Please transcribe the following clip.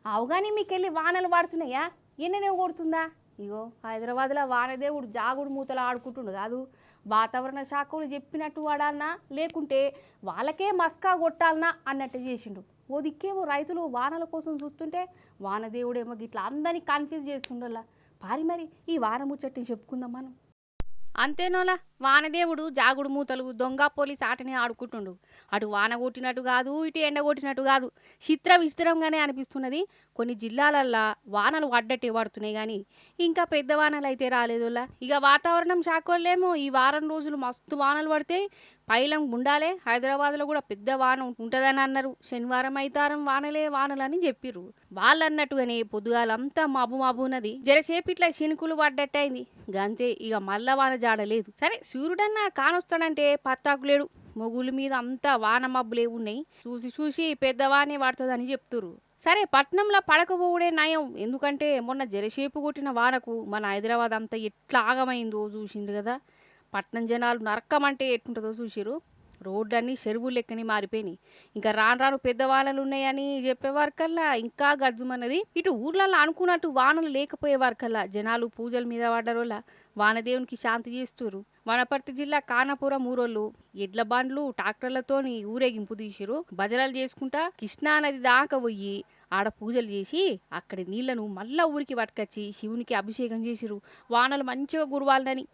అవగానే మీకెళ్ళి వానలు పడుతున్నాయా ఎన్ననే కొడుతుందా ఇగో హైదరాబాద్లో వానదేవుడు జాగుడు మూతలు ఆడుకుంటుండు కాదు వాతావరణ శాఖలు చెప్పినట్టు వాడాలనా లేకుంటే వాళ్ళకే మస్కా కొట్టాలనా అన్నట్టు చేసిండు ఓ దిక్కేమో రైతులు వానల కోసం చూస్తుంటే వానదేవుడేమో గిట్లా అందరినీ కన్ఫ్యూజ్ చేస్తుండల్లా మరి ఈ వాన ముచ్చట్ని చెప్పుకుందాం మనం అంతేనోలా వానదేవుడు జాగుడు మూతలు దొంగ పోలీస్ ఆటని ఆడుకుంటుండు అటు వాన కొట్టినట్టు కాదు ఇటు ఎండ కొట్టినట్టు కాదు విచిత్రంగానే అనిపిస్తున్నది కొన్ని జిల్లాలల్లో వానలు పడ్డట్టే పడుతున్నాయి కానీ ఇంకా పెద్ద వానలు అయితే రాలేదులా ఇక వాతావరణం శాఖలేమో ఈ వారం రోజులు మస్తు వానలు పడితే పైలం ఉండాలే హైదరాబాద్లో కూడా పెద్ద వాన ఉంటుందని అన్నారు శనివారం అయితారం వానలని చెప్పిర్రు వాళ్ళన్నట్టుగానే పొద్దుగాలంతా మబ్బు ఉన్నది జరసేపు ఇట్లా చినుకులు పడ్డట్టయింది గంతే ఇక మల్ల వాన జాడలేదు సరే సూర్యుడన్నా కానొస్తాడంటే పత్తాకులేడు మొగుల మీద అంతా వాన మబ్బులే ఉన్నాయి చూసి పెద్ద వానే పడుతుందని చెప్తురు సరే పట్నంలో పడకపోవడే నయం ఎందుకంటే మొన్న జరసేపు కొట్టిన వానకు మన హైదరాబాద్ అంతా ఎట్లా ఆగమైందో చూసింది కదా పట్నం జనాలు నరకమంటే ఎట్టుంటుందో చూసిరు రోడ్లన్నీ చెరువులు లెక్కని మారిపోయినాయి ఇంకా రాను పెద్ద వానలు ఉన్నాయని చెప్పేవారికల్లా ఇంకా గజ్జుమన్నది ఇటు ఊర్లలో అనుకున్నట్టు వానలు లేకపోయే వారికల్లా జనాలు పూజల మీద పడ్డరోళ్ళ వానదేవునికి శాంతి చేస్తురు వనపర్తి జిల్లా కానాపురం ఊరోళ్ళు ఎడ్ల బండ్లు ట్రాక్టర్లతోని ఊరేగింపు తీసిరు భజనలు చేసుకుంటా కృష్ణా నది దాకా పోయి ఆడ పూజలు చేసి అక్కడి నీళ్లను మళ్ళా ఊరికి పట్టుకొచ్చి శివునికి అభిషేకం చేసిరు వానలు మంచిగా కురవాలని